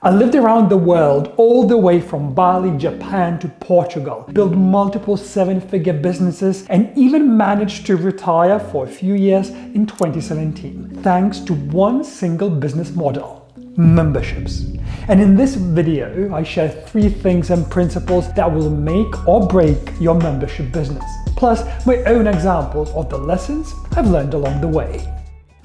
I lived around the world, all the way from Bali, Japan to Portugal, built multiple seven-figure businesses, and even managed to retire for a few years in 2017, thanks to one single business model: memberships. And in this video, I share 3 things and principles that will make or break your membership business, plus my own examples of the lessons I've learned along the way.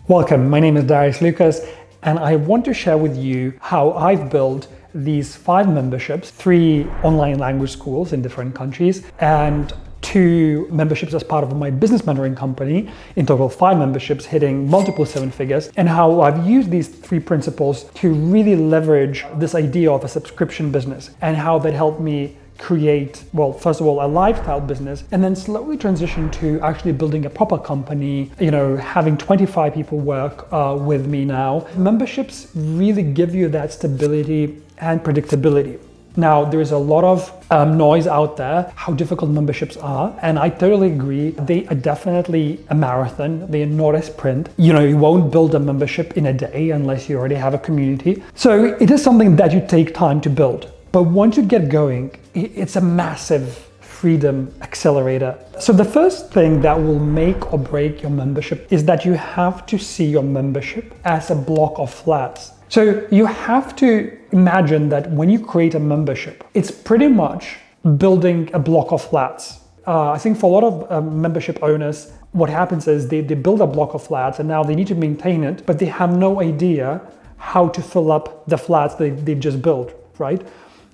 Welcome, my name is Darius Lucas, and I want to share with you how I've built these 5 memberships, 3 online language schools in different countries, and 2 memberships as part of my business mentoring company, in total 5 memberships hitting multiple 7 figures, and how I've used these 3 principles to really leverage this idea of a subscription business, and how that helped me create, well, first of all, a lifestyle business, and then slowly transition to actually building a proper company, having 25 people work with me now. Memberships really give you that stability and predictability. Now, there is a lot of noise out there, how difficult memberships are, and I totally agree. They are definitely a marathon. They are not a sprint. You won't build a membership in a day unless you already have a community. So it is something that you take time to build. But once you get going, it's a massive freedom accelerator. So the first thing that will make or break your membership is that you have to see your membership as a block of flats. So you have to imagine that when you create a membership, it's pretty much building a block of flats. I think for a lot of membership owners, what happens is they build a block of flats and now they need to maintain it, but they have no idea how to fill up the flats they've just built, right?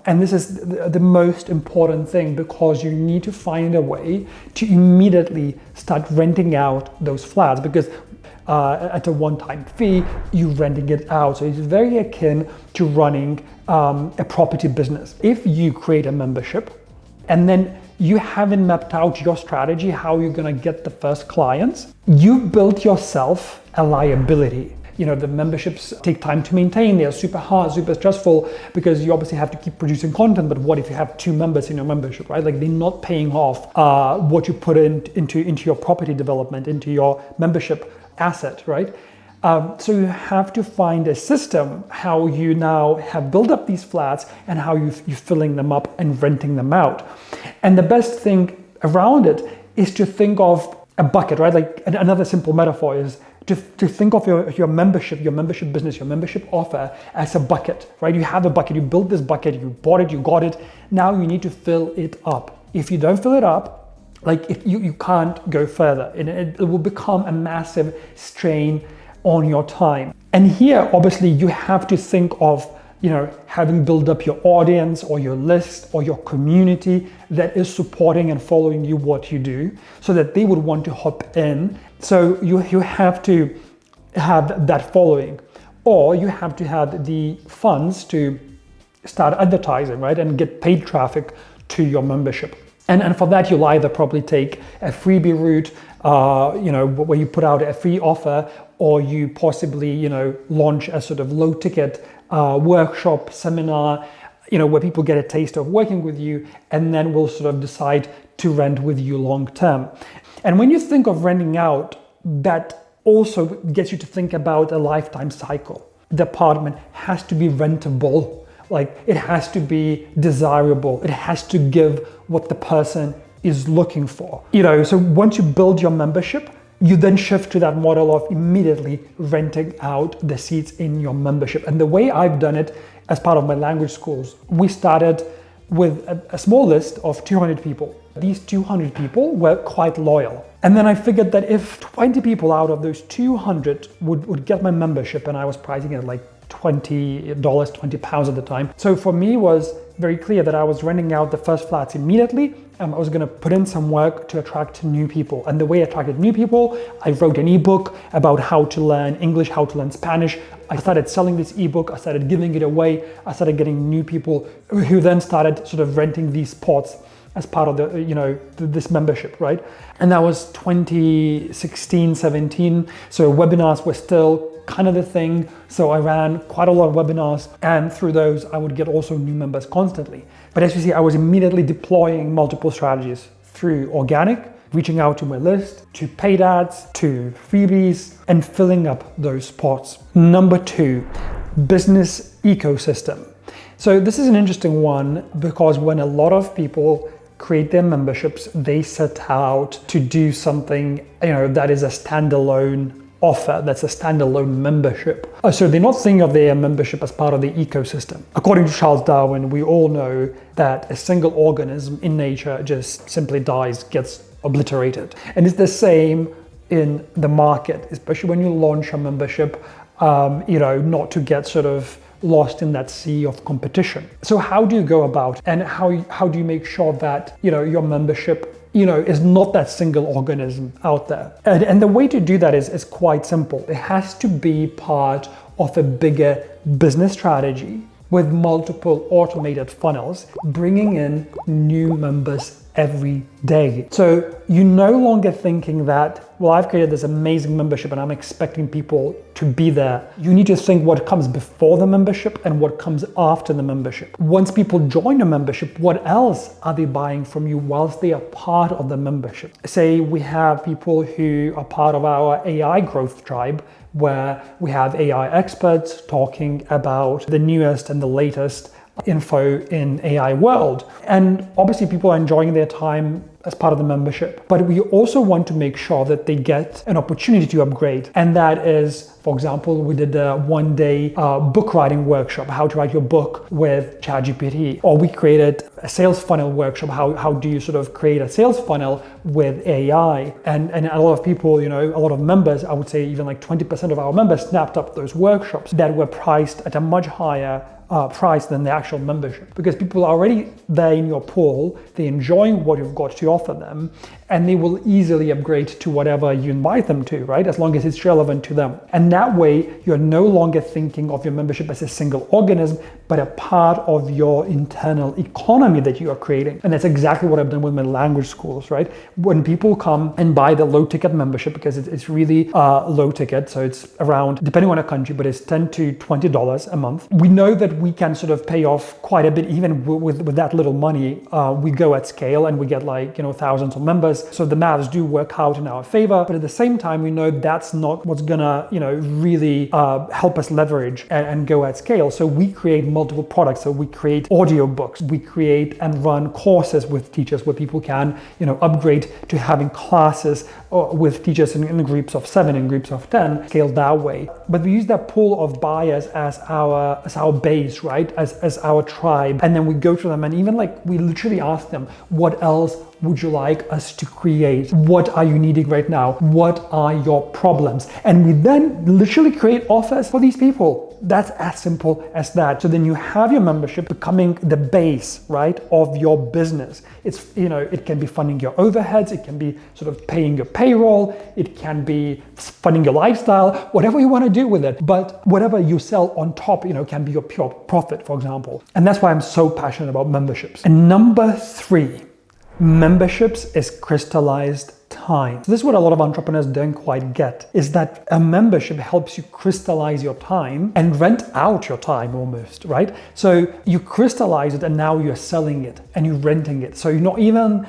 And this is the most important thing, because you need to find a way to immediately start renting out those flats, because at a one-time fee, you're renting it out. So it's very akin to running a property business. If you create a membership and then you haven't mapped out your strategy, how you're gonna get the first clients, you've built yourself a liability. The memberships take time to maintain. They are super hard, super stressful, because you obviously have to keep producing content. But what if you have 2 members in your membership, right? Like, they're not paying off what you put into your property development, into your membership asset, right? So you have to find a system how you now have built up these flats and how you're filling them up and renting them out. And the best thing around it is to think of a bucket, right? Like, another simple metaphor is to think of your membership business, your membership offer as a bucket, right? You have a bucket, you built this bucket, you bought it, you got it. Now you need to fill it up. If you don't fill it up, if you can't go further, and it will become a massive strain on your time. And here, obviously, you have to think of having built up your audience or your list or your community that is supporting and following you what you do, so that they would want to hop in. So you have to have that following, or you have to have the funds to start advertising, right, and get paid traffic to your membership. And for that, you'll either probably take a freebie route, where you put out a free offer, or you possibly, launch a sort of low ticket workshop, seminar, where people get a taste of working with you, and then will sort of decide to rent with you long term. And when you think of renting out, that also gets you to think about a lifetime cycle. The apartment has to be rentable. Like, it has to be desirable. It has to give what the person is looking for. So once you build your membership, you then shift to that model of immediately renting out the seats in your membership. And the way I've done it as part of my language schools, we started with a small list of 200 people. These 200 people were quite loyal. And then I figured that if 20 people out of those 200 would get my membership, and I was pricing it like $20, £20 at the time. So for me, it was very clear that I was renting out the first flats immediately. I was going to put in some work to attract new people. And the way I attracted new people, I wrote an ebook about how to learn English, how to learn Spanish. I started selling this ebook. I started giving it away. I started getting new people who then started sort of renting these spots as part of this membership, right? And that was 2016, 17. So webinars were still kind of the thing. So I ran quite a lot of webinars, and through those, I would get also new members constantly. But as you see, I was immediately deploying multiple strategies through organic, reaching out to my list, to paid ads, to freebies, and filling up those spots. Number 2, business ecosystem. So this is an interesting one because when a lot of people create their memberships, they set out to do something, that is a standalone offer, that's a standalone membership. So they're not thinking of their membership as part of the ecosystem. According to Charles Darwin, we all know that a single organism in nature just simply dies, gets obliterated. And it's the same in the market, especially when you launch a membership, not to get sort of lost in that sea of competition. So how do you go about, and how do you make sure that, your membership is not that single organism out there? And the way to do that is quite simple. It has to be part of a bigger business strategy with multiple automated funnels, bringing in new members every day. So you're no longer thinking that, well, I've created this amazing membership and I'm expecting people to be there. You need to think what comes before the membership and what comes after the membership. Once people join a membership, what else are they buying from you whilst they are part of the membership? Say we have people who are part of our AI growth tribe, where we have AI experts talking about the newest and the latest info in AI world. And obviously people are enjoying their time as part of the membership. But we also want to make sure that they get an opportunity to upgrade. And that is, for example, we did a one-day book writing workshop, how to write your book with ChatGPT. Or we created a sales funnel workshop, how do you sort of create a sales funnel with AI. And a lot of people, a lot of members, I would say even like 20% of our members snapped up those workshops that were priced at a much higher price than the actual membership, because people are already there in your pool, they're enjoying what you've got to offer them, and they will easily upgrade to whatever you invite them to, right? As long as it's relevant to them. And that way, you're no longer thinking of your membership as a single organism, but a part of your internal economy that you are creating. And that's exactly what I've done with my language schools, right? When people come and buy the low ticket membership, because it's really low ticket, so it's around, depending on a country, but it's $10 to $20 a month. We know that we can sort of pay off quite a bit, even with that little money. We go at scale and we get thousands of members. So the maths do work out in our favor, but at the same time, we know that's not what's gonna, really help us leverage and go at scale. So we create multiple products. So we create audiobooks, we create and run courses with teachers where people can, upgrade to having classes with teachers in groups of 7, in groups of 10, scale that way. But we use that pool of buyers as our base, right? As our tribe. And then we go to them and even we literally ask them, what else would you like us to create? What are you needing right now? What are your problems? And we then literally create offers for these people. That's as simple as that. So then you have your membership becoming the base, right, of your business. It's, it can be funding your overheads, it can be sort of paying your payroll, it can be funding your lifestyle, whatever you want to do with it. But whatever you sell on top, can be your pure profit, for example. And that's why I'm so passionate about memberships. And number 3, memberships is crystallized time. So this is what a lot of entrepreneurs don't quite get, is that a membership helps you crystallize your time and rent out your time almost, right? So you crystallize it and now you're selling it and you're renting it. So you're not even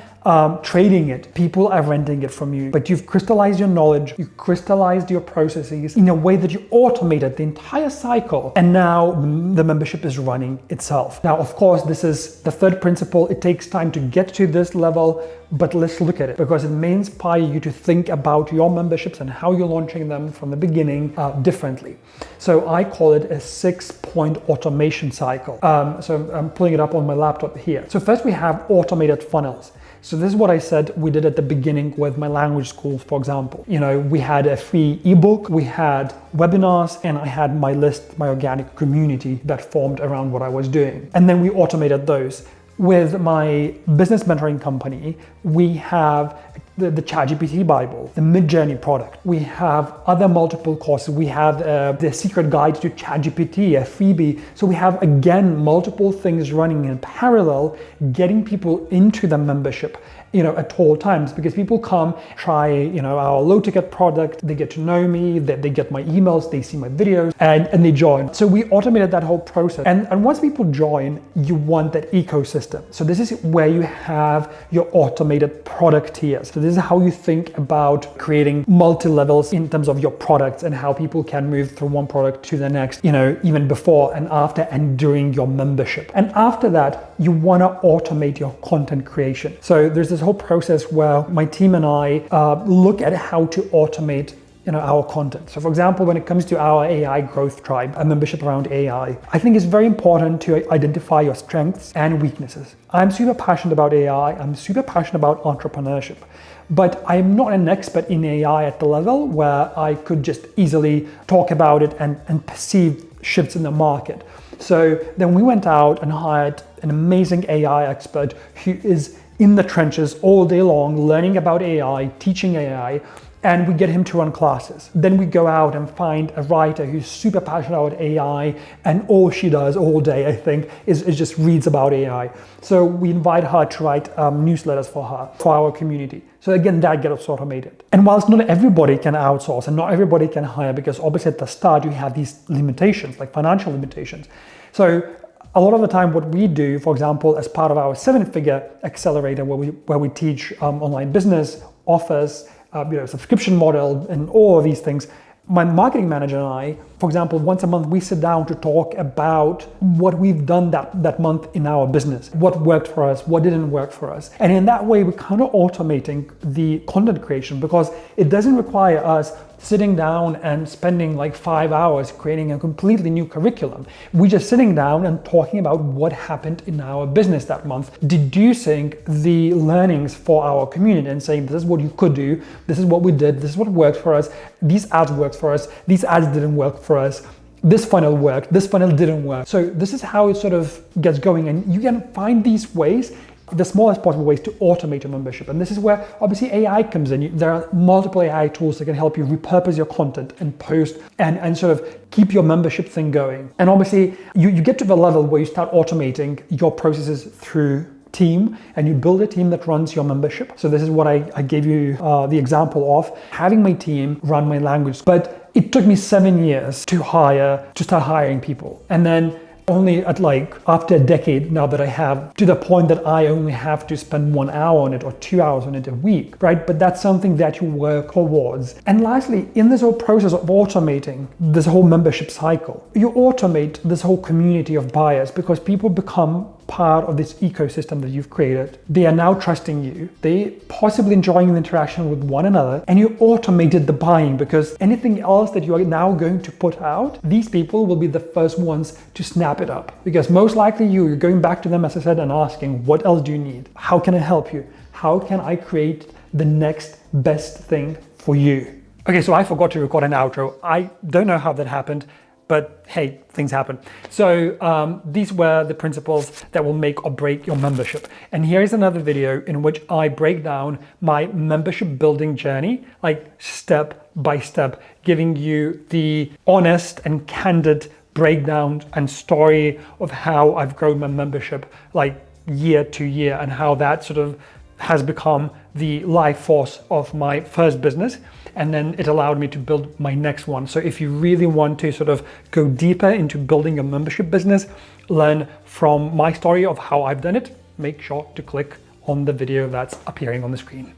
trading it. People are renting it from you, but you've crystallized your knowledge, you crystallized your processes in a way that you automated the entire cycle. And now the membership is running itself. Now, of course, this is the third principle. It takes time to get to this level, but let's look at it because it may inspire you to think about your memberships and how you're launching them from the beginning differently. So I call it a 6-point automation cycle. So I'm pulling it up on my laptop here. So first we have automated funnels. So this is what I said we did at the beginning with my language schools, for example. We had a free ebook, we had webinars, and I had my list, my organic community that formed around what I was doing. And then we automated those. With my business mentoring company, we have the ChatGPT Bible, the Midjourney product. We have other multiple courses. We have the secret guide to ChatGPT, a freebie. So we have, again, multiple things running in parallel, getting people into the membership at all times, because people come, try, our low ticket product, they get to know me, they get my emails, they see my videos, and they join. So we automated that whole process. And once people join, you want that ecosystem. So this is where you have your automated product tiers. So this this is how you think about creating multi-levels in terms of your products and how people can move from one product to the next, even before and after and during your membership. And after that, you want to automate your content creation. So there's this whole process where my team and I look at how to automate our content. So for example, when it comes to our AI growth tribe, a membership around AI, I think it's very important to identify your strengths and weaknesses. I'm super passionate about AI. I'm super passionate about entrepreneurship, but I'm not an expert in AI at the level where I could just easily talk about it and perceive shifts in the market. So then we went out and hired an amazing AI expert who is in the trenches all day long, learning about AI, teaching AI, and we get him to run classes. Then we go out and find a writer who's super passionate about AI, and all she does all day, I think, is just reads about AI. So we invite her to write newsletters for our community. So again, that gets automated. And whilst not everybody can outsource and not everybody can hire, because obviously at the start you have these limitations, like financial limitations. So a lot of the time what we do, for example, as part of our 7-figure accelerator, where we teach online business, offers, subscription model and all of these things, my marketing manager and I, for example, once a month, we sit down to talk about what we've done that month in our business, what worked for us, what didn't work for us. And in that way, we're kind of automating the content creation because it doesn't require us sitting down and spending like 5 hours creating a completely new curriculum. We're just sitting down and talking about what happened in our business that month, deducing the learnings for our community and saying, this is what you could do, this is what we did, this is what worked for us, these ads worked for us, these ads didn't work for us, this funnel worked, this funnel didn't work. So this is how it sort of gets going, and you can find these ways, the smallest possible ways, to automate your membership. And this is where obviously AI comes in. There are multiple AI tools that can help you repurpose your content and post and sort of keep your membership thing going. And obviously you get to the level where you start automating your processes through team, and you build a team that runs your membership. So this is what I gave you the example of having my team run my language. But it took me 7 years to start hiring people. And then only after a decade now that I have, to the point that I only have to spend 1 hour on it or 2 hours on it a week, right? But that's something that you work towards. And lastly, in this whole process of automating this whole membership cycle, you automate this whole community of buyers because people become part of this ecosystem that you've created. They are now trusting you. They possibly enjoying the interaction with one another, and you automated the buying because anything else that you are now going to put out, these people will be the first ones to snap it up, because most likely you're going back to them, as I said, and asking, what else do you need? How can I help you? How can I create the next best thing for you? Okay, so I forgot to record an outro. I don't know how that happened, but hey, things happen. So these were the principles that will make or break your membership. And here is another video in which I break down my membership building journey, like step by step, giving you the honest and candid breakdown and story of how I've grown my membership like year to year and how that sort of has become the life force of my first business, and then it allowed me to build my next one. So if you really want to sort of go deeper into building a membership business, learn from my story of how I've done it, make sure to click on the video that's appearing on the screen.